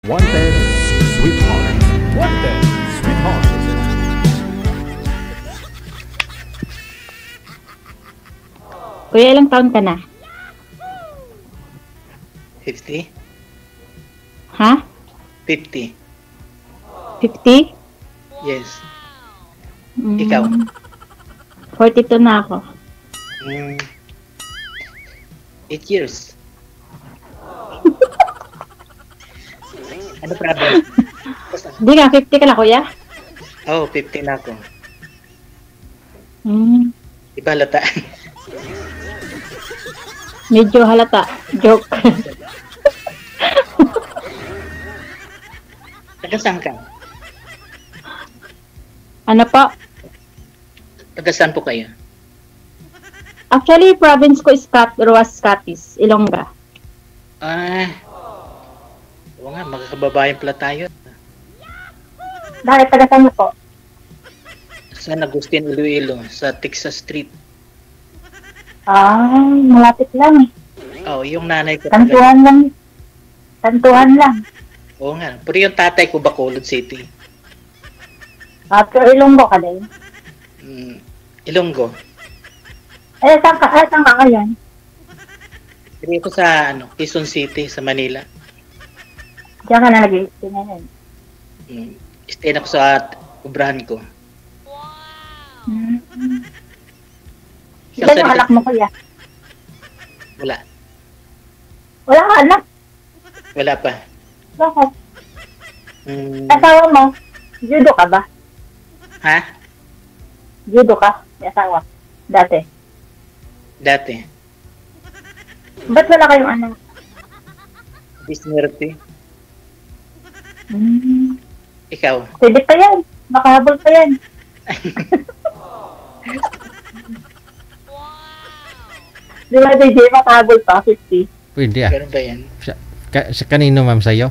Wanted, sweetheart. Wanted, sweetheart. Kuya, ilang taon ka na? 50? Ha? 50. 50? Yes. Mm, Ikaw? 42 na ako. 8 years. Ano problem? Hindi nga, 50 ka na, kuya? Oh, 50 na ako. Mm, Iba halata. medyo halata. Joke. Taga saan ka? Ano po? Taga saan po kayo? Actually, province ko is Roas Capiz, Ilongga. Oo nga, magkakababayan pala tayo. Bakit taga saan po? Sa Agustin, Iloilo, sa Texas Street. Ah, malapit lang. Oh, yung nanay ko. Kantuhan lang. Kantuhan lang. Oo nga, pero yung tatay ko Bacolod City. Pero Ilonggo ka din. Ilonggo. Saan ka ngayon? Pero ko sa Quezon City, sa Manila. Diyan ka na nag-i-stay ngayon. Stay na ko sa ubrahan ko. Ilan yung anak mo, kuya? Wala. Wala ka anak? Wala pa. Bakit? Asawa mo? Judo ka ba? Ha? Judo ka? May asawa? Dati? Dati. Ba't wala kayong anak? Disnerte. Hmm. Ikaw? Pwede pa yan. Makahabol pa yan. Di ba, DJ, makahabol pa? 50. Pwede ah. Ganun ba yan? Sa kanino ma'am sa'yo?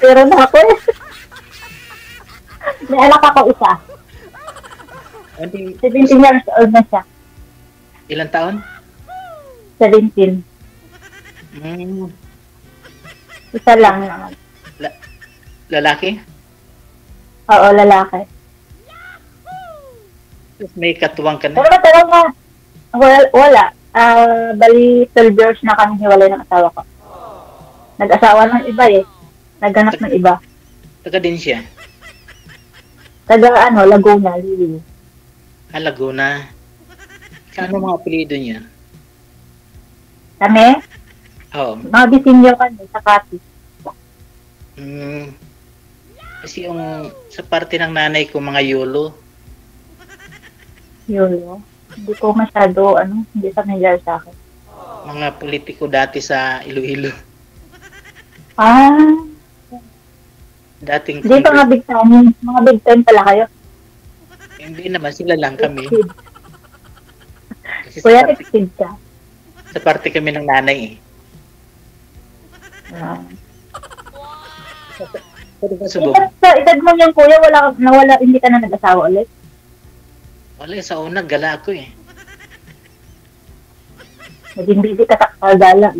Pero na ako eh. May anak ako isa. 17 years old na siya. Ilang taon? 17. Isa lang naman. Lalaki? Oo, lalaki. May katuwang ka na? Pero matawag nga. Wala. Bali, 12 years na kami hiwalay ng asawa ko. Nag-asawa ng iba eh. Naghanap ng iba. Taga din siya? Taga Laguna, Lili. Laguna. Kano mga apelido niya? Kami? Oo. Mga bisinyo kami sa Capiz. Kasi yung sa parte ng nanay ko, mga yolo. Yun. Hindi ko masyado, hindi familiar sa akin. Mga politiko dati sa Iloilo. Dating Hindi pa nga big time. Mga big time pala kayo. Hindi naman, sila lang kami. Kasi Kuya, exceed ka. sa parte kami ng nanay eh. Pwede ba subok? Sa edad mo yung kuya, hindi ka na nag-asawa ulit? Wala, sa una, gala ako eh. Naging busy ka sa kagala.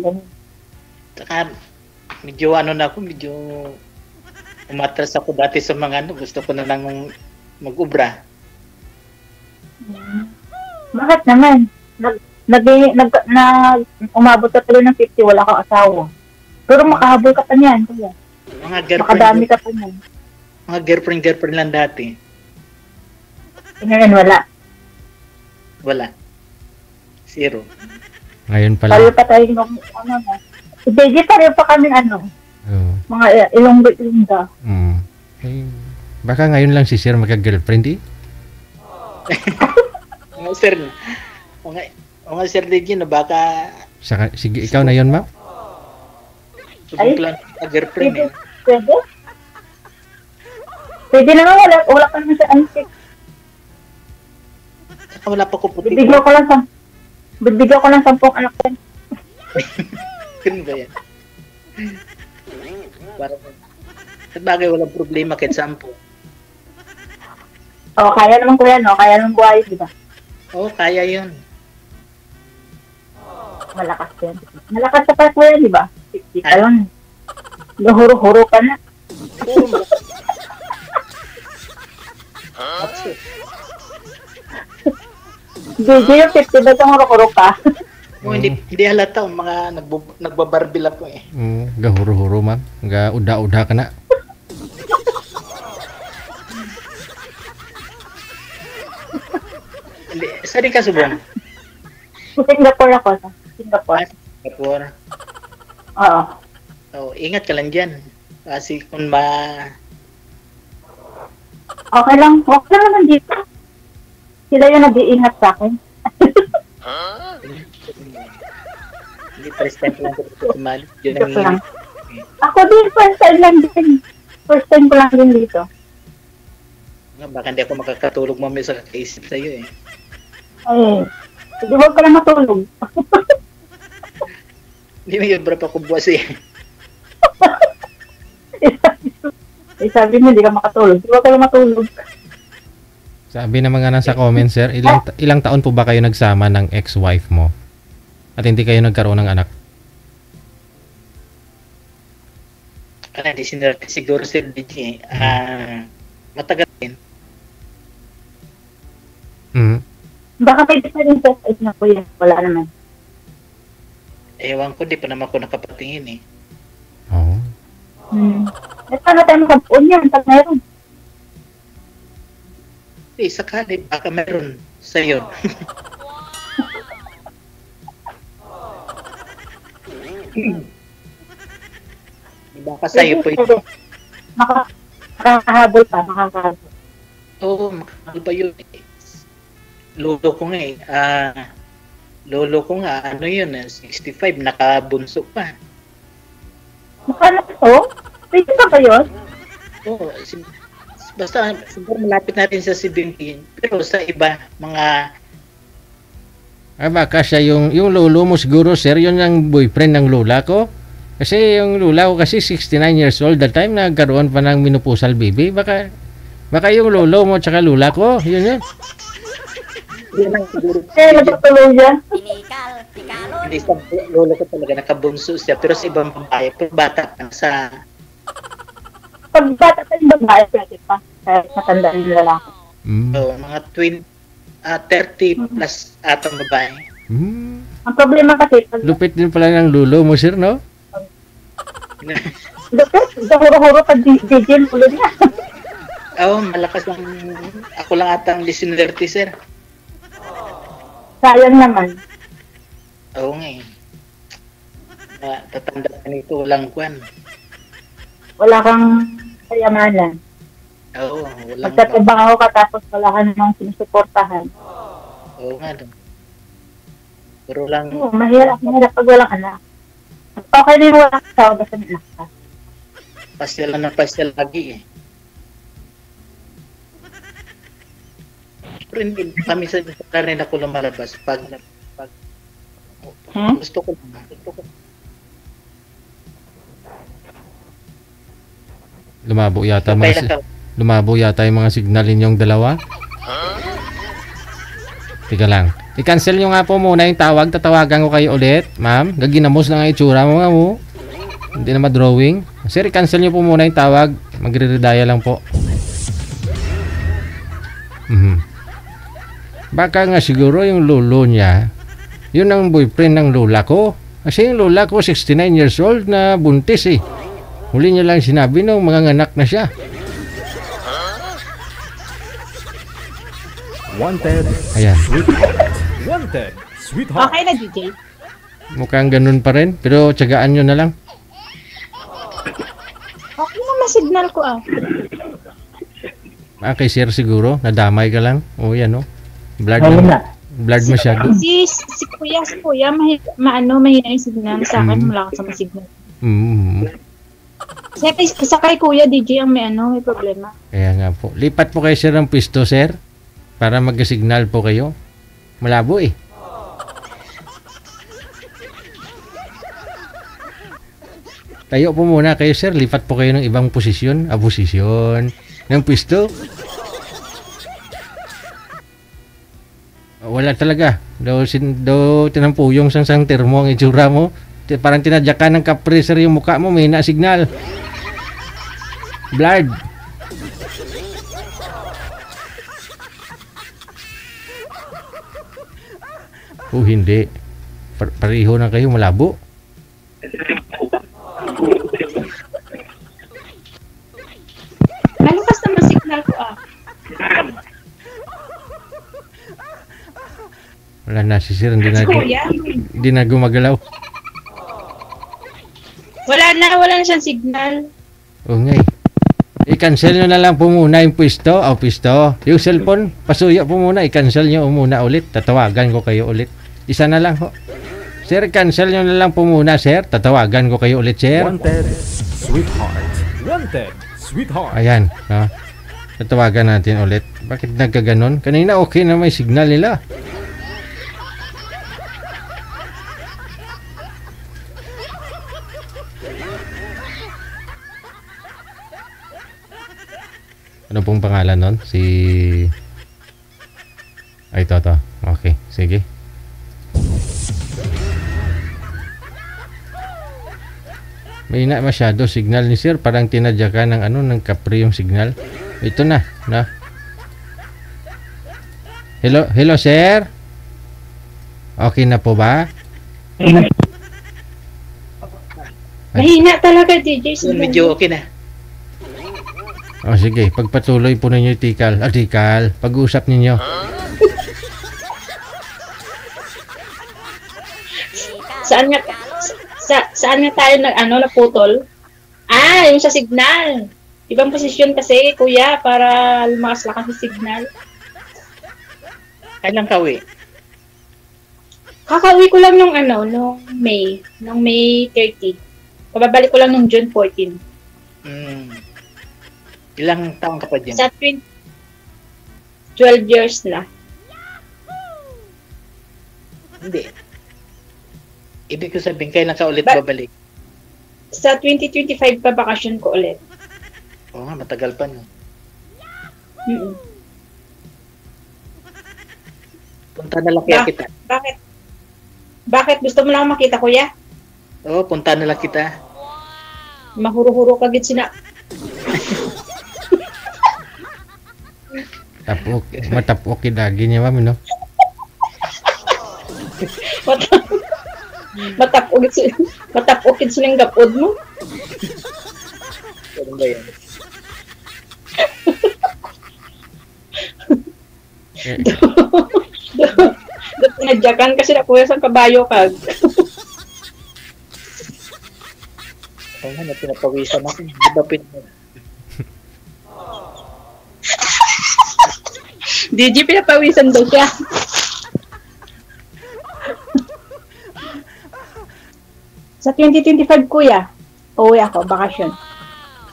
Saka, medyo na ako, medyo umatras ako dati sa mga gusto ko na lang mag-ubra. Bakit naman? Umabot ka tuloy ng 50, wala kang asawa. Pero makahabol ka pa niyan, kuya. Mga girlfriend, Makadami ka pa niyan. mga girlfriend lang dati. Ngayon, wala. Wala. Zero. Ngayon Pareho pala. pa tayo nung, si Beji, pareho pa kami, mga Ilongga. Eh, baka ngayon lang si Sir magka-girlfriend eh. Mga sir, mga sir Legend, baka Sige, ikaw na yun ma'am. subok lang sa girlfriend eh. Pwede? Pwede naman, wala ka naman sa antik. Saka wala pa ko puti. Bibigyan ko lang 10 anak ko. Ganun ba yan? Parang, sa bagay, walang problema kahit 10. Kaya naman kuya, no? Kaya naman buhay, di ba? Oo, kaya yun. Malakas yan. Malakas sa park mo yan, di ba? 50 ka lang. Gahuro-huro ka na. DJ yung 50 ba itong huro-huro ka? Hindi halata, mga nagbabarbil ako eh. Gahuro-huro ma'am. Ga uda-uda ka na. Saan din ka subong? Singapore ako. Singapore. Singapore. Oo. Oh, ingat ka lang dyan. Kasi kung Okay lang. Okay lang naman dito. Sila yung nag-iingat sa akin. Hindi first time lang ko sumali. Yun ang Joke lang. Ako din, first time lang din. First time ko lang din dito. Baka hindi ako makakatulog mamaya sa kakaisip sa'yo eh. Ay, hindi wag ka lang matulog. Hindi mo yun, bro, pa kubuwas eh. Sabi mo, hindi ka makatulog. Hindi wag ka lang matulog. Sabi ng mga nasa comment, sir, ilang taon po ba kayo nagsama ng ex-wife mo? At hindi kayo nagkaroon ng anak? Hindi sinerte siguro si DJ. Matagal din. Baka may difference sa age na kuya. Wala naman. Ewan ko, di pa naman ako nakapatingin eh. Oo. Paano tayo makabuon yan? Pag meron. Sakali, baka meron sa'yo. Baka sa'yo po ito. Makakahabol pa. Makakahabol. Oo, makakal pa yun eh. Lolo ko nga eh. Lolo ko nga, ano yun, 65, nakabunso pa. Makano to? Pwede ba ba yun? Oo, basta siguro malapit natin sa 17. Pero sa iba, mga... Baka siya yung lolo mo siguro, sir, yun ang boyfriend ng lola ko. Kasi yung lola ko kasi 69 years old that time, nagkaroon pa ng menopausal baby. Baka yung lolo mo tsaka lola ko, yun yun. Yun lang siguro. Nagpatuloy yan. Hindi sa lolo ko talaga, nakabunso siya. Pero sa ibang babae, pero bata lang sa... Pag bata pa yung babae, pwede pa. Kahit matanda yung lalaki. mga 30 plus atang babae. Ang problema kasi, Lupit din pala ng lolo mo, sir, no? lupit, huro-huro pag DJ ulo niya. Malakas lang. Ako lang atang listener, sir. Sayang naman. Oo nga eh. Tatanda ka nito, walang kwan. Wala kang kayamanan. Oo, walang... Magtatrabaho ka tapos wala ka namang sinusuportahan. Oo nga doon. Pero lang... Oo, mahirap pag walang anak. Okay na yung walang asawa basta may anak ka. Pasyal na pasyal lagi eh. Pero hindi kami sa rin ako lumalabas pag gusto ko. Lumabo yata yung mga signal ninyong dalawa. Teka lang. I-cancel nyo nga po muna yung tawag. Tatawagan ko kayo ulit. Ma'am, gaginamos na nga itsura mo nga mo. Hindi na ma-drawing. Sir, i-cancel nyo po muna yung tawag. Magre-redaya lang po. Baka nga siguro yung lolo niya, yun ang boyfriend ng lola ko. Kasi yung lola ko 69 years old na buntis eh. Huli niya lang sinabi nung mga anak na siya. Wanted. Ayan. Sweetheart. Wanted. Sweetheart. Okay na, DJ. Mukhang ganun pa rin. Pero tiyagaan nyo na lang. Okay na, signal ko Kay sir siguro. Nadamay ka lang. O yan o. Blood masyado. Si kuya, mahina yung signal. Sa akin, malakas ang signal. Sa kay kuya, DJ, ang may problema. Kaya nga po. Lipat po kayo sir ng pisto, sir. Para mag-signal po kayo. Malabo eh. Tayo po muna kayo sir. Lipat po kayo ng ibang posisyon. Posisyon ng pisto. wala talaga. Daw tinampuyong sang termo ang itsura mo. Parang tinadyakan ng kapriser yung mukha mo, may na signal. Blurred. Hindi. Pareho na kayo, malabo. Malakas naman signal ko Wala na si Sir, hindi Kuya, na gumagalaw. wala na siyang signal. O ngay. I-cancel nyo na lang po muna yung pwesto. Yung cellphone, pasuya po muna. I-cancel nyo muna ulit. Tatawagan ko kayo ulit. Isa na lang ho. Sir, cancel nyo na lang po muna, sir. Tatawagan ko kayo ulit, sir. Wanted, sweetheart. Wanted, sweetheart. Ayan. No? Tatawagan natin ulit. Bakit nagkaganon? Kanina okay na may signal nila. Ano pong pangalan nun? Ay, ito. Okay, sige. May na masyado signal ni Sir. Parang tinadyakan ng kapri yung signal. Ito na. Hello, Sir? Okay na po ba? Mahina talaga, DJ. Medyo okay na. O sige, pagpatuloy po ninyo tikal. Pag-uusap ninyo. Saan nga tayo naputol? Yung sa signal. Ibang posisyon kasi, kuya, para lumakas-lakas sa signal. Kailan ka uwi? Kakauwi ko lang nung May. Nung May 30. Pababalik ko lang nung June 14. Ilang taon ka pa dyan? Sa 12 years na. Hindi. Ibig ko sabihin, kailan ka ulit babalik? Sa 2025 pa bakasyon ko ulit. Oo nga, matagal pa no. Punta na lang kaya kita. Bakit? Gusto mo lang makita, kuya? Oo, punta na lang kita. Mahuro-huro ka gid sina. Matapok kidagi niya, ma'am, no? Matapokid silang gapod mo. Ano ba yan? Pinadyakan kasi na kuya sa kabayo kag. Oo nga, pinapawisan ako. Di ba DJ pinapawisan daw siya. Sa 2025, kuya, uuwi ako, bakasyon.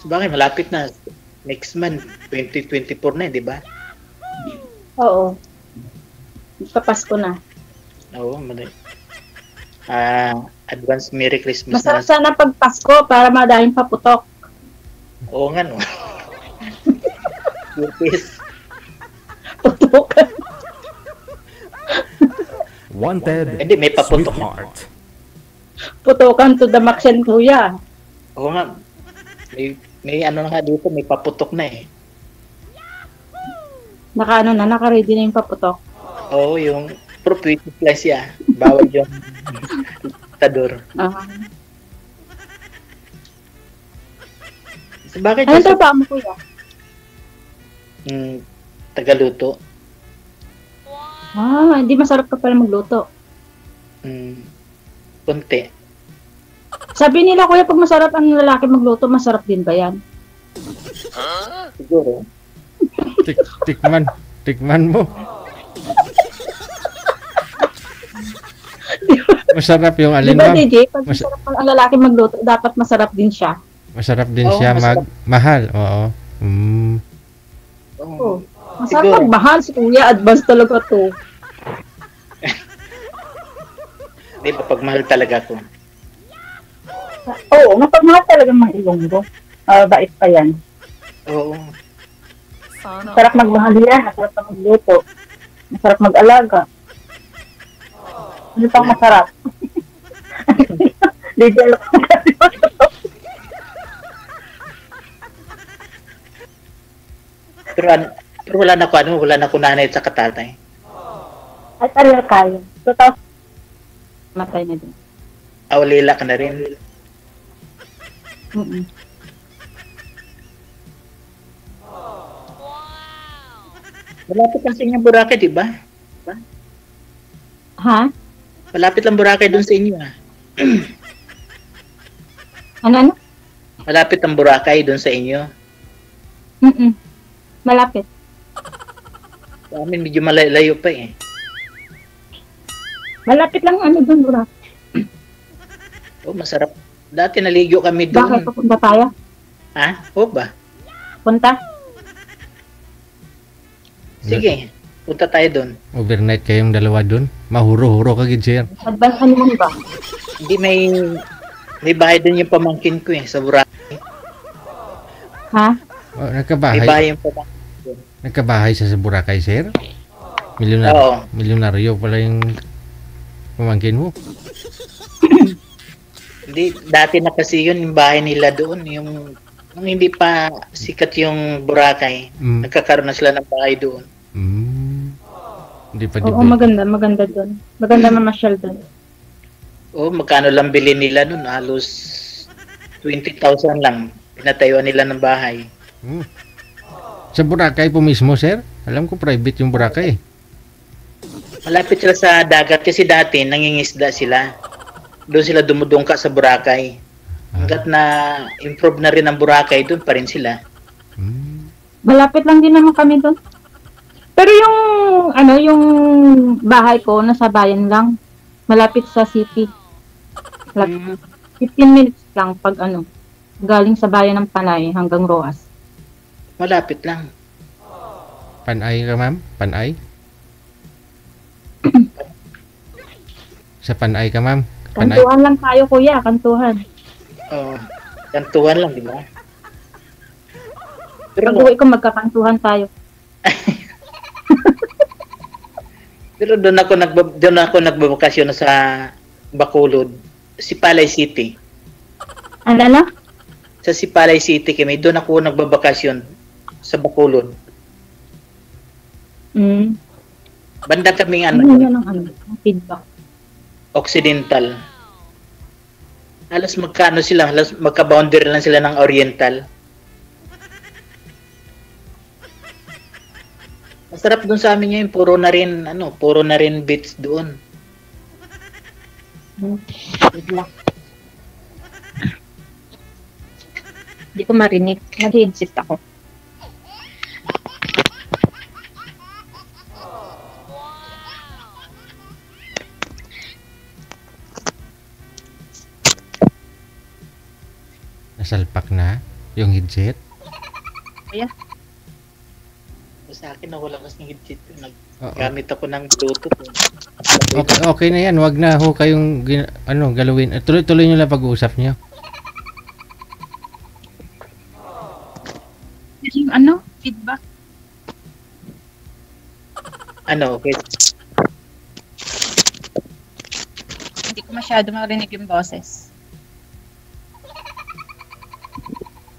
Bakit? Malapit na. Next month, 2024 na, di ba? Oo. Papasko na. Oo, mali. Advance Merry Christmas. Masarap sana pag Pasko para madahing paputok. Oo nga, no. Yes. Putok. Wanted, Hindi, may paputok na. sweetheart. Putokan to the max yan, kuya. Oo nga. May ano na nga dito, may paputok na eh. Naka-ready na yung paputok. Oo, yung prophetic lang siya. Bawal yung tador. So, bakit Ano trabaho mo, kuya? Tagaluto. Hindi masarap ka pala magluto. Kunti. Sabi nila, kuya, pag masarap ang lalaki magluto, masarap din ba yan? Siguro. Tikman mo. Masarap yung alin, Diba, ma'am? DJ? Pag masarap ang lalaki magluto, dapat masarap din siya. Masarap din Oo, siya masarap. mahal. Oo. Oh. Masarap Siguro. magmahal si kuya, advance talaga to. Di ba, pag mahal talaga ako. Oo, mapagmahal talaga mga Ilonggo. Bait pa yan. Oo. Masarap magmahal yan, masarap magluto. Masarap mag-alaga. Ano pang masarap? DJ Alok. Pero wala na ko wala na ko nanay sa katatay. At ariel kayo. 2000. Matay na din. Awalila ka na rin. Mm-mm. Malapit lang sa inyo Boracay, di ba? Ha? Malapit lang Boracay doon sa inyo ah. Ano? Malapit ang Boracay doon sa inyo. Mm-mm. Malapit. Sa amin medyo malayo pa eh. Malapit lang doon, Burak. Oh, masarap. Dati naligo kami Bakit doon. papunta tayo? Ha? Oo ba? Punta? Sige, punta tayo doon. Overnight kayong dalawa doon. Mahuro-huro ka gid, sir. Advance honeymoon ba? Hindi may bahay doon yung pamangkin ko eh, sa Boracay. Ha? Oh, May nagkabahay. bahay yung pamangkin. Nagkabahay sa Boracay, sir. Oo. Milyonaryo pala yung pamangkin mo. Hindi, dati na kasi yun yung bahay nila doon. Yung nung hindi pa sikat yung Boracay, Mm. nagkakaroon na sila ng bahay doon. Hindi pa Oo, maganda doon. Maganda mamasyal doon. Oh, magkano lang bilhin nila noon? Halos 20,000 lang. Pinatayuan nila ng bahay. Sa Boracay po mismo, sir? Alam ko private yung Boracay. Malapit sila sa dagat kasi dati nangingisda sila. Doon sila dumudungka sa Boracay. Hanggat na improve na rin ang Boracay, doon pa rin sila. Malapit lang din naman kami doon. Pero yung bahay ko nasa bayan lang. Malapit sa city. Malapit. 15 minutes lang pag galing sa bayan ng Panay hanggang Roas. Malapit lang. Panay ka, ma'am? Panay? Sa Panay ka, ma'am? Panay? Kantuhan lang tayo, kuya. Kantuhan. Oh, kantuhan lang, di ba? Pero, Pag-uwi ko, magkakantuhan tayo. pero doon ako nagbabakasyon sa Bacolod, Sipalay City. Ano? Sa Sipalay City kami, doon ako nagbabakasyon sa Bacolod. Banda kaming Ano yun ang feedback? Occidental. Halos magka-boundary lang sila ng Oriental. Masarap doon sa amin ngayon, puro na rin beach doon. Feedback. Hindi ko marinig. Nag-headset ako. Nasalpak na yung headset. Kuya? Sa akin nawala kasi ng headset. Oo. Gamit ako ng Bluetooth. Okay na yan. Wag na ho kayong galawin. Tuloy-tuloy nyo lang pag-uusap nyo. Yung feedback? Okay. Hindi ko masyado marinig yung boses.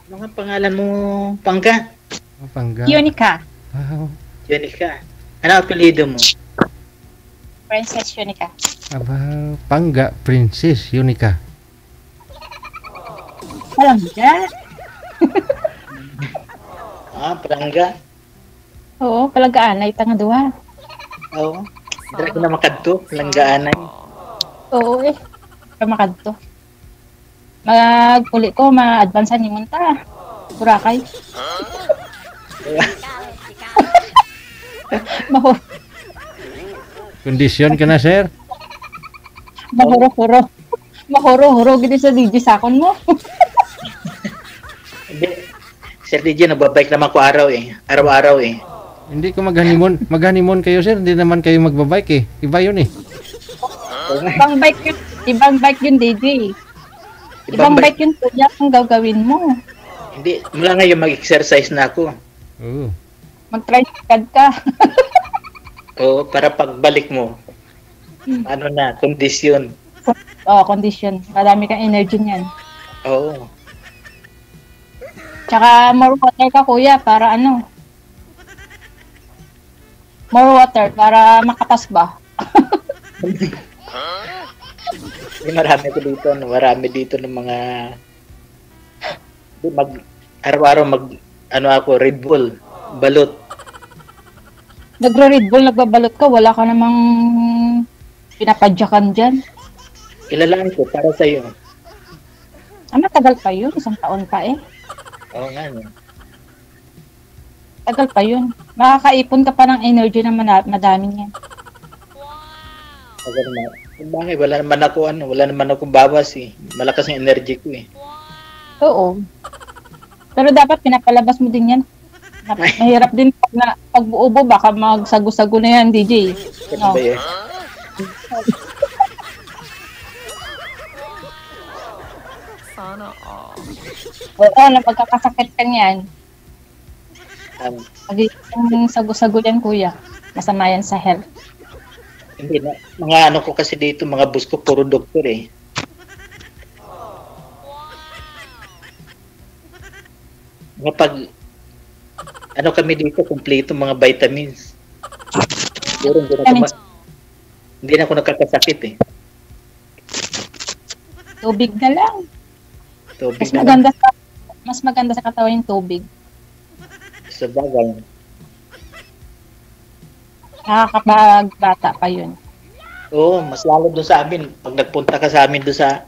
Ano nga pangalan mo, Pangga? Oh, Pangga. Yunica. Wow. Jenica. Ano apelido mo? Princess Yunica. Aba, Pangga, Princess, Yunica. Palangga? Pangga. Oo, palanggaan ay tangaduha. Oo. Dira ko na makadto, langgaanay. Oo Kamakadto. Mag-uli ko, ma-advancean yung munta. Boracay. Kondisyon ka na, sir? Mahuro-huro. Mahuro-huro gini sa DJ sakon mo. Hindi. Sir DJ, nagbabike naman ko araw-araw eh. Hindi ko mag-honeymoon. Mag-honeymoon kayo, sir. Hindi naman kayo magbabike eh. Iba yun eh. Ibang bike yun. Ibang bike yun, DJ. Ibang bike yun, kuya, kung gagawin mo. Hindi, mula ngayon mag-exercise na ako. Oo. Mag-tricycad ka. Oo, para pagbalik mo. Ano na, kondisyon. Condition. Marami kang energy niyan. Oo. Tsaka more water ka kuya para ano? More water para makatas ba? Marami ko dito, no? Marami dito ng mga araw-araw ano ako, Red Bull, balot. Nagre-Red Bull, nagbabalot ka, wala ka namang pinapadyakan dyan. Ilalaan ko para sa iyo. Matagal pa yun, 1 taon pa eh. Oo nga, no? Tagal pa yun. Makakaipon ka pa ng energy na madami niyan. Tagal na. Bakit? Wala naman ako bawas eh. Malakas ang energy ko eh. Oo. Pero dapat pinapalabas mo din yan. Mahirap din na pag-uubo, baka magsago-sago na yan, DJ. Ano ba yun? Oo, na pagkakasakit ka niyan. Magiging sago-sago yan, kuya. Masama yan sa health. Hindi na. Mga ano ko kasi dito, mga boss ko, puro doktor eh. Kapag ano kami dito, kumpleto mga vitamins. Siguro hindi na ako nakakasakit eh. Tubig na lang. Tubig na lang. Mas maganda sa katawan yung tubig. Sa bagay. Nakakapagbata pa yun. Oo, mas lalo doon sa amin. Pag nagpunta ka sa amin doon sa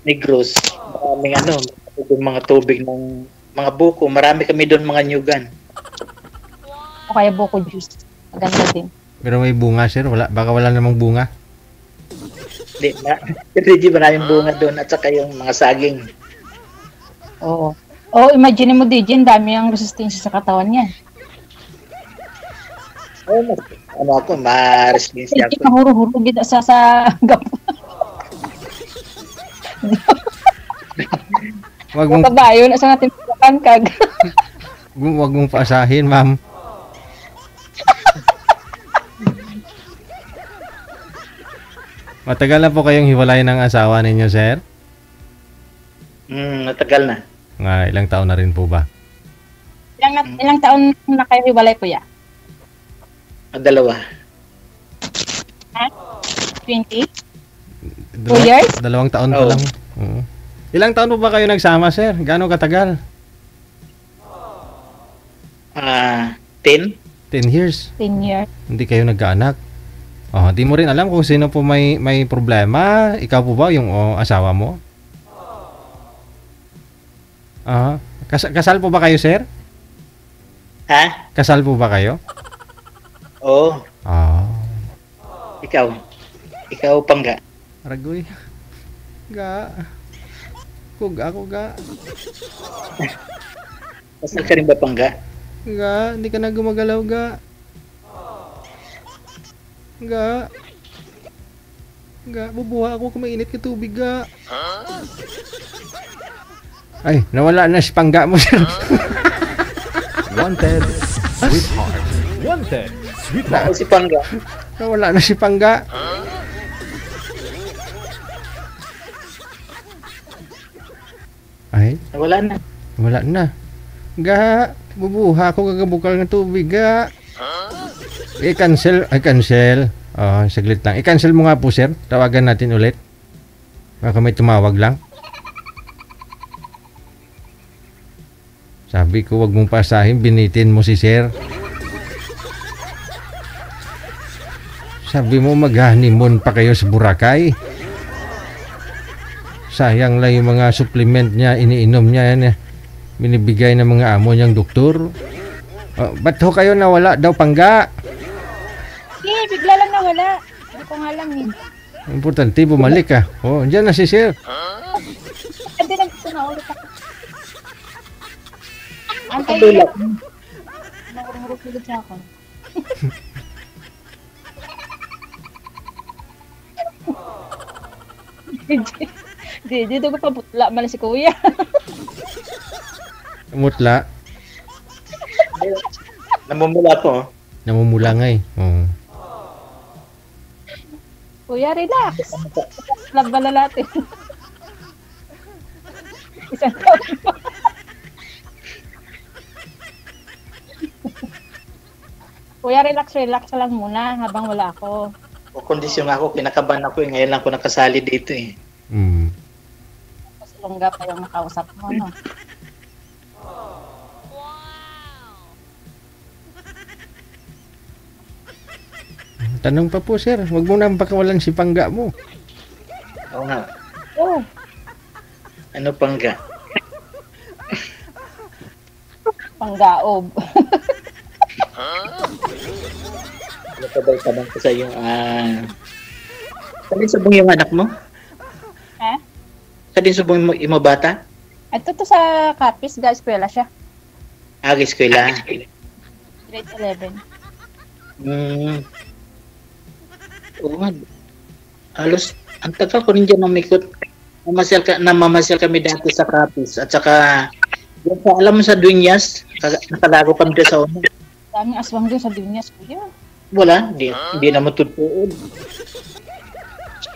Negros, maraming yung mga tubig ng mga buko. Marami kami doon mga nyugan. O kaya buko juice. Maganda din. Pero may bunga, sir. Baka wala namang bunga. Hindi, maraming bunga doon at saka yung mga saging. Oo. Imagine mo, DJ, dami ang resistensya sa katawan niya. Ma-resistensya ako. Mahuro-huro gid sa gapo. Wag mong Kabayo na sa natin pagkag. wag mong paasahin, ma'am. Matagal na po kayong hiwalay ng asawa ninyo, sir? Natagal na. Nga, ilang taon na rin po ba? Ilang taon na kayo hiwalay, kuya? 2. Ha? 20? 2 years? 2 taon pa lang. Oo. Ilang taon po ba kayo nagsama, sir? Gaano katagal? 10? 10 years. 10 years. Hindi kayo nagkaanak. Di mo rin alam kung sino po may problema. Ikaw po ba yung asawa mo? Kasal po ba kayo, sir? Ha? Kasal po ba kayo? Oo. Ah. Ikaw pangga. Ragoy. Ga. Kuga. Kasal ka rin ba pangga? Ga, hindi ka na gumagalaw, ga. Ga. Bubuha ako kung mainit ka tubig, ga. Ay, nawala na si pangga mo, sir. Wanted, sweetheart. Wanted, sweetheart. Si pangga. Nawala na si pangga. Ay, Wala na. Ga, bubuha ako kagabukal ng tubig, ga. I-cancel. Saglit lang. I-cancel mo nga po, sir. Tawagan natin ulit. Baka may tumawag lang. Sabi ko, wag mong pasahin, binitin mo si sir. Sabi mo, mag-honeymoon pa kayo sa Boracay. Sayang lang yung mga supplement niya, iniinom niya yan. Binibigay ng mga amo niyang doktor. Ba't ho kayo nawala daw, pangga? Bigla lang nawala. Hindi ko nga alam eh. Importante, bumalik ka. Diyan na si sir. Hindi na gusto na ulit ako. Ang Kabila. Nahururot sa ako. Dito ko pa butla man si kuya. Mutla. Namumula po. Namumula nga eh. Kuya, relax. Lagbala natin. Isang taon pa. Kuya, relax lang muna habang wala ako. O kondisyon ako, kinakabahan ako ngayon lang ako nakasali dito eh. Kasi lungga pa yung nakausap mo, no? Tanong pa po, sir. Huwag mo nang pakawalan si Pangga mo. Oo nga. Oh, Ano pangga? panggaob. Ano pa ba itanong ko sa iyo? Kadin subong yung anak mo? Ha? Kadin subong mo imo bata? Ito to sa Capiz, eskwela siya. Agis ko ila. Grade 11. Oo nga. Halos, ang tagal ko rin dyan namikot. Namamasyal kami dati sa Capiz. At saka, yung alam mo sa Dueñas, nakalago kami dyan sa una. Daming aswang doon sa Dueñas, kuya. Wala, hindi na matutuod.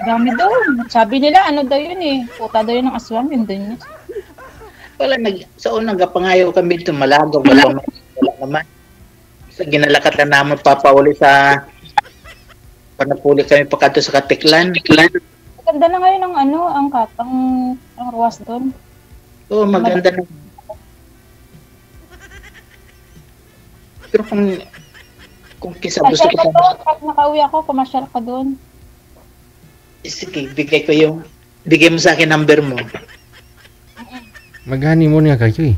Dami doon. Sabi nila, ano daw yun eh. Puta daw yun ng aswang, yung Dueñas. Wala, sa unang gapangayaw kami dito, malagaw, wala naman. Sa ginalakat na naman, papauli sa panapuli kami pagkato sa Katiklan. Maganda na ngayon ang ano, ang katang, ang ruwas doon. Oo, maganda na. Pero kung kisa gusto Pasyal ko ka doon, pag nakauwi ako, pumasyal ka doon. sige, bigay mo sa akin number mo. Mag-honeymoon nga kayo eh.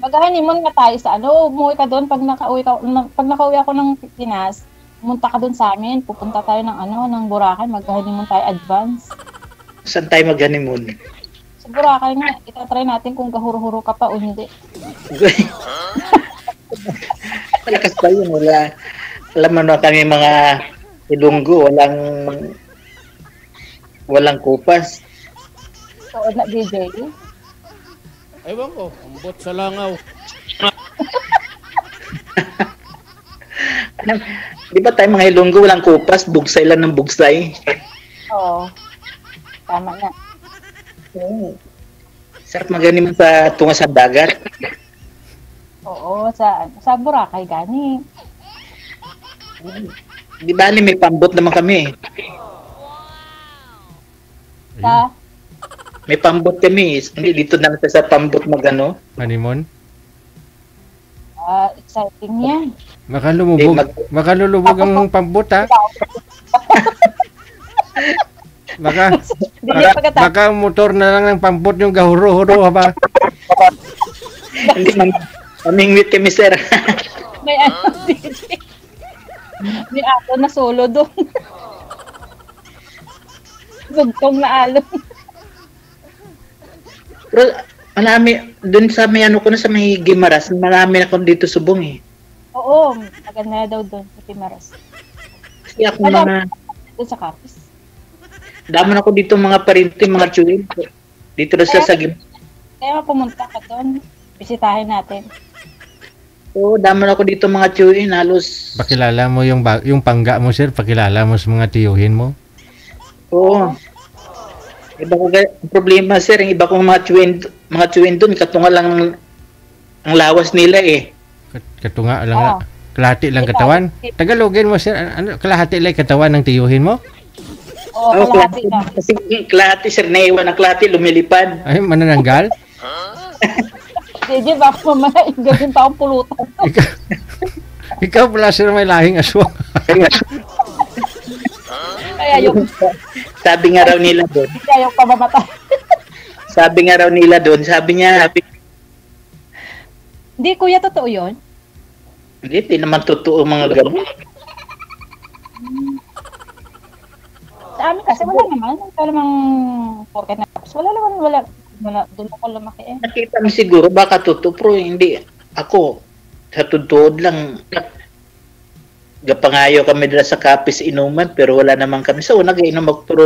Mag-honeymoon nga tayo sa ano, umuwi ka doon pag nakauwi ako ng Pinas, pumunta ka doon sa amin, pupunta tayo ng ano, ng Boracay, mag-honeymoon tayo advance. Saan tayo mag-honeymoon? Sa Boracay nga, itatry natin kung gahuro-huro ka pa o hindi. Malakas pa yun, wala. Alam mo na kami mga Ilonggo, walang kupas. So, na DJ. Ewan ko, ambot sa langaw. Di ba tayo mga Ilonggo, walang kupas, bugsay lang ng bugsay. Oo. Tama na. Sarap mag-honeymoon sa tunga sa dagat. Oo, sa Boracay gani. Di ba may pambot naman kami? Sa May pambot kami. Hindi dito na lang sa pambot magano. Honeymoon? exciting yan. Makalulubog ang pambot ha. Baka motor na lang ng pambot yung gahuro-huro ha ba? Hindi man. Kamingwit kami sir. May ano, may ako na solo doon. Bugtong na alon. Pero marami, dun sa may ano ko na sa may Gimaras, marami na ko dito subong eh. Oo, maganda daw doon sa Pimaras. Kasi ako mga, Doon sa Capiz. damo na ko dito mga parinti, mga tsuwin. Dito na sa Gimaras. Kaya pumunta ka doon. Bisitahin natin. Oo, damo na ko dito mga tsuwin, halos. Pakilala mo yung pangga mo sir, pakilala mo sa mga tiyuhin mo. Oo. Iba ko problema sir, yung iba kong mga tsuwin doon, katunga lang ang lawas nila eh. Katunga lang nga. Kalahati lang katawan. Tagalogin mo sir, ano, kalahati lang katawan ng tiyuhin mo? Oo, kalahati na. Kasi kalahati sir, naiwan ang kalahati, lumilipad. Ay, manananggal? Sige, baka mamaya gawin pa akong pulutan. Ikaw pala sir may lahing aswang. Kaya yung Sabi nga raw nila doon. kaya yung pamamatay. Sabi niya, Hindi, kuya, totoo yun? hindi naman totoo mga gamot. Sa amin kasi wala naman. Wala namang porket na tapos. Wala. Doon ako lumaki eh. Nakita mo siguro, baka totoo, pero hindi. Ako, sa totoo lang, gapangayo kami dala sa Capiz inuman, pero wala naman kami. So, nag-inom ako, pero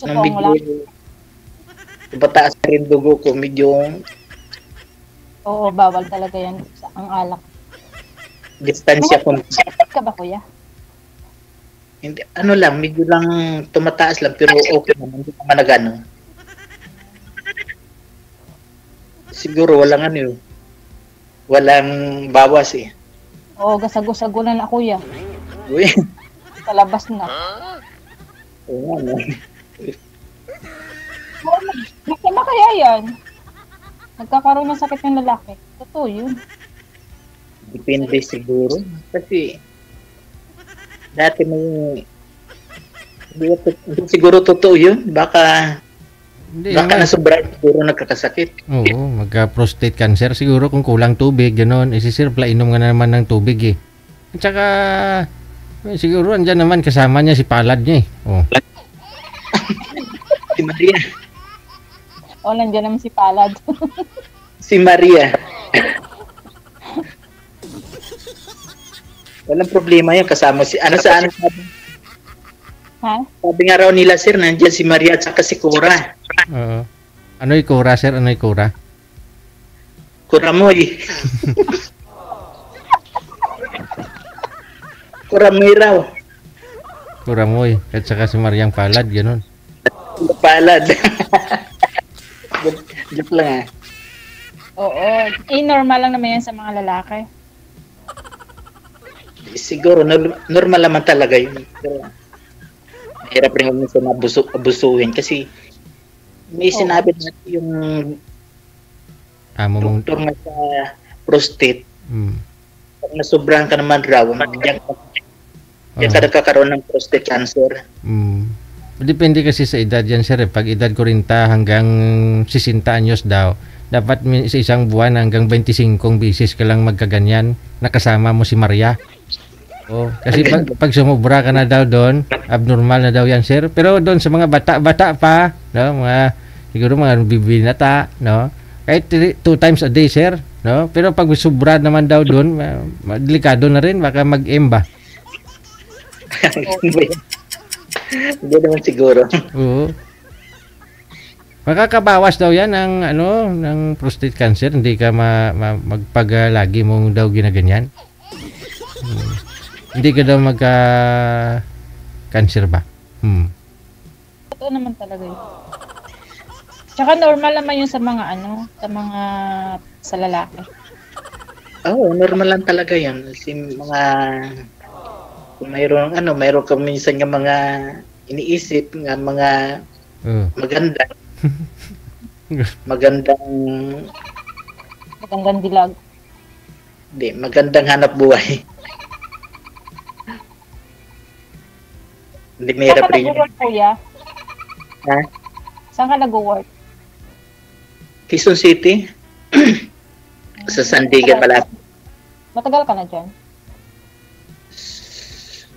nang Supong lang. medyo pataas na rin dugo ko, medyo Oo, bawal talaga yan. Ang alak. distansya ko. Ka ba, kuya? Hindi, ano lang, medyo lang tumataas lang, pero okay naman, hindi naman nagano. Siguro walang ano, walang bawas eh. Oo, gasago-sago na kuya. Uy, Sa labas na. oo nga, no? Masama kaya yan? Nagkakaroon ng sakit ng lalaki. Totoo yun. Depende siguro. Kasi, dati may, hindi siguro totoo yun. Baka Hindi na naman. sobra siguro nagkakasakit. Oo, magka-prostate cancer siguro kung kulang tubig, gano'n. Eh, si Sir, inom nga naman ng tubig eh. At saka, siguro andyan naman kasama niya si palad niya eh. Oh. Si Maria. O, nandiyan naman si Palad. Si Maria. Walang problema yan. Kasama si, ano sa ano sabi? Ha? Sabi nga raw nila, sir, nandiyan si Maria at saka si Cora. Oo. Ano ikura, Sir? Ano ikura? Kuramoy. Kuramoy raw. Kuramoy. At saka si Mariang Palad, gano'n. Palad. Joke lang ah. Oo. Normal lang naman yan sa mga lalaki. Siguro, normal naman talaga yun. Pero, mahirap rin kung minsan abusuhin kasi may sinabi natin yung Amo mong... doktor nga sa prostate, Mm. pag nasobrahan ka naman raw, diyan ka nagkakaroon ng prostate cancer. Mm. Depende kasi sa edad yan, Sir. Pag edad 40 hanggang 60 anyos daw, dapat sa isang buwan hanggang 25 bisis ka lang magkaganyan. Nakasama mo si Maria. Oh, kasi pag sumubra ka na daw doon, abnormal na daw yan, Sir. Pero doon sa mga bata-bata pa, no, mga siguro mga bibinata, no, kahit 2 times a day, Sir, no. Pero pag subra naman daw doon, delikado na rin, baka mag-emba. Hindi naman siguro. Oo. Makakabawas daw yan ng ano, ng prostate cancer, hindi ka magpag-lagi mong daw ginaganyan. Hindi ka daw magka-cancer ba? Totoo naman talaga yun. Tsaka normal naman yun sa mga sa lalaki. Oo, normal lang talaga yan. Kasi mga, kung mayroon ka minsan nga mga iniisip nga mga maganda. Magandang dilag. Hindi, magandang hanap buhay. Hindi mahirap Saan ka rin yun. nag-work, kuya? Ha? Saan ka nag-work? Quezon City? Sa Sandigan malapit. Matagal ka na dyan?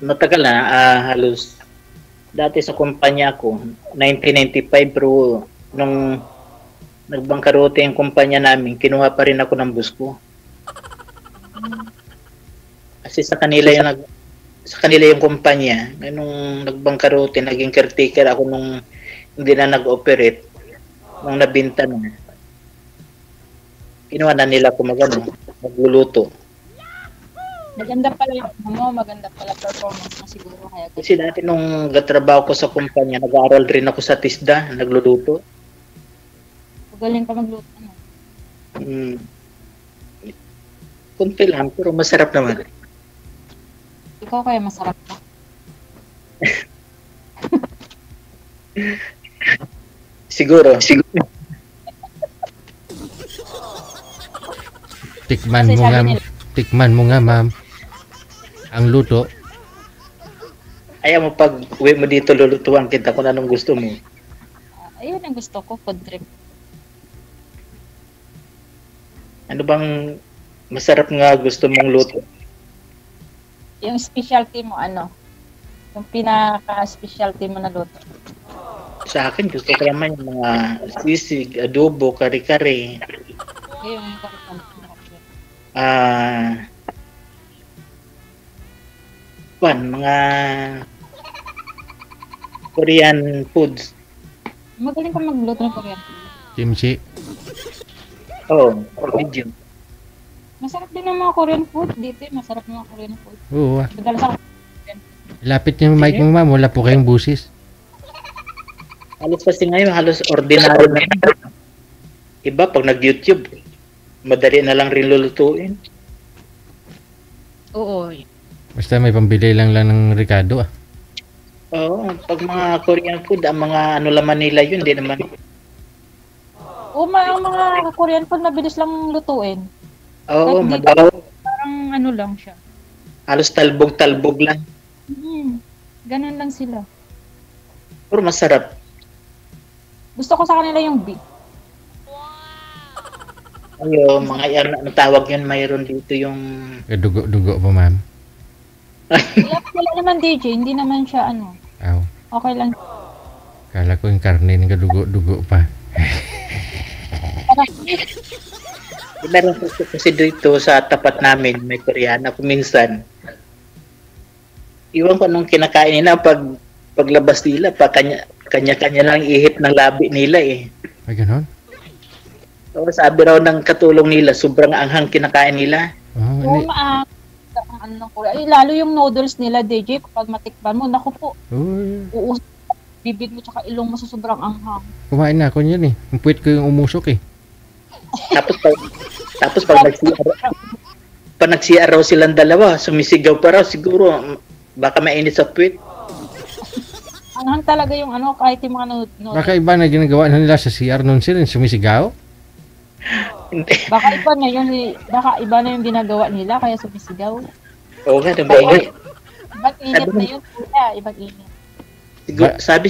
Matagal na, halos dati sa kumpanya ko, 1995, pero nung nagbangkarote yung kumpanya namin, kinuha pa rin ako ng bus ko. Kasi sa kanila yung kumpanya, nung nagbangkarote, naging caretaker ako nung hindi na nag-operate, nung nabinta na. Kinuha na nila ako magluluto. Maganda pala performance mo siguro. Kaya Kasi dati nung gatrabaho ko sa kumpanya, nag-aaral rin ako sa TISDA, nagluluto. magaling ka magluto. No? Kunti lang, pero masarap naman. Ikaw kaya masarap ka? Siguro. Tikman Kasi mo sabi nga, nila- tikman mo nga, ma'am. Ang luto. Ayaw mo pag uwi mo dito, lulutuan kita kung anong gusto mo. Ayun ang gusto ko, food trip. Ano bang masarap nga gusto mong luto? Yung specialty mo, ano? Yung pinaka-specialty mo na luto. Sa akin, gusto ko naman yung mga sisig, adobo, kare-kare. Ayun yung pinaka- Mga Korean foods. Magaling ka magluto ng Korean. Kimchi. Oh, medyo. Masarap din ang mga Korean food. Dito masarap ng mga Korean food. Oo. Madalas ako Lapit yung mic mo, ma'am. Wala po kayong busis. Halos kasi ngayon, halos ordinary na. Iba, pag nag-YouTube, madali na lang rin lulutuin. Oo. Basta may pambili lang ng Ricardo, ah. Oo, pag mga Korean food, ang mga ano laman nila yun, hindi naman. O ang mga Korean food mabilis lang lutuin. Oo, Kahit madali. Parang ano lang siya. Halos talbog-talbog lang. Ganun lang sila. Pero masarap. Gusto ko sa kanila yung beef. Ayo, mga yan, ano tawag yun, mayroon dito yung... Dugo-dugo po, ma'am. Wala naman DJ, hindi naman siya ano. Aw. Okay lang. Kala ko yung karne ng dugo-dugo pa. Meron kasi dito sa tapat namin, may Koreana kuminsan. Iwan ko nung kinakain nila paglabas nila, kanya-kanya lang ihip ng labi nila eh. Ay, ganon? So, sabi raw ng katulong nila, sobrang anghang kinakain nila. Oh, Oo, ano ng Korea. Ay, lalo yung noodles nila, DJ, kapag matikpan mo, naku po, uusap bibig mo tsaka ilong mo sa sobrang anghang. kumain na ako yun eh. Ang puwit ko yung umusok eh. Tapos pag nag-CR raw silang dalawa, sumisigaw pa raw siguro, baka mainit sa puwit. Anghang talaga yung ano, kahit yung mga noodles. Baka iba na ginagawa na nila sa CR nun sila, sumisigaw. Hindi. Baka iba na yung ginagawa nila, kaya sumisigaw. Oo nga, maingay. Ibang init na yun, kuya. Ibang init. Siguro, sabi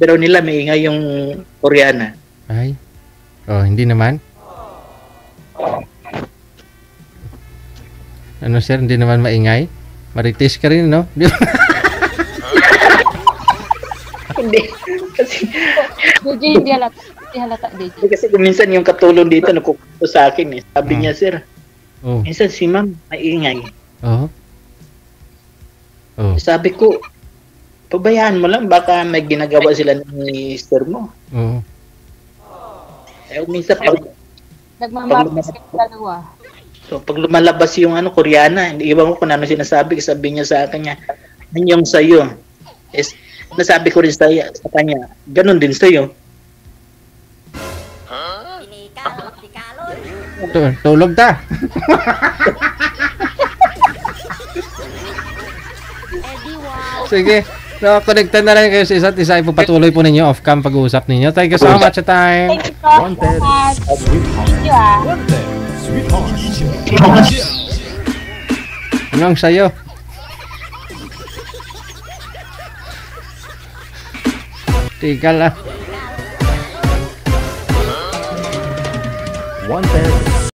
raw nila, maingay yung Koreana. Ay. Oh, hindi naman. Ano sir, hindi naman maingay? Marites ka rin, no? Di ba? Hindi. Kasi, DJ, hindi halata, DJ. kasi minsan yung katulong dito, nakukuto sa akin eh. Sabi niya, sir, Oh. minsan si ma'am, maingay. Oh. Oh. Sabi ko, pabayaan mo lang, baka may ginagawa sila ni sister mo. Oh. Eh, minsan Nagmamapis kayo dalawa. so, pag lumalabas yung ano, Koreana, hindi iwan ko kung ano sinasabi, sabi niya sa akin niya, ano yung sa'yo? Is, nasabi ko rin sa kanya, ganun din sa'yo. Tulog ta. Sige. So, connected na lang kayo sa isa't isa. Ipapatuloy po ninyo off-cam pag-uusap ninyo. Thank you so much sa time. Thank you po. Wanted. Thank you ah. Anong sa'yo? Tika lang. Wanted.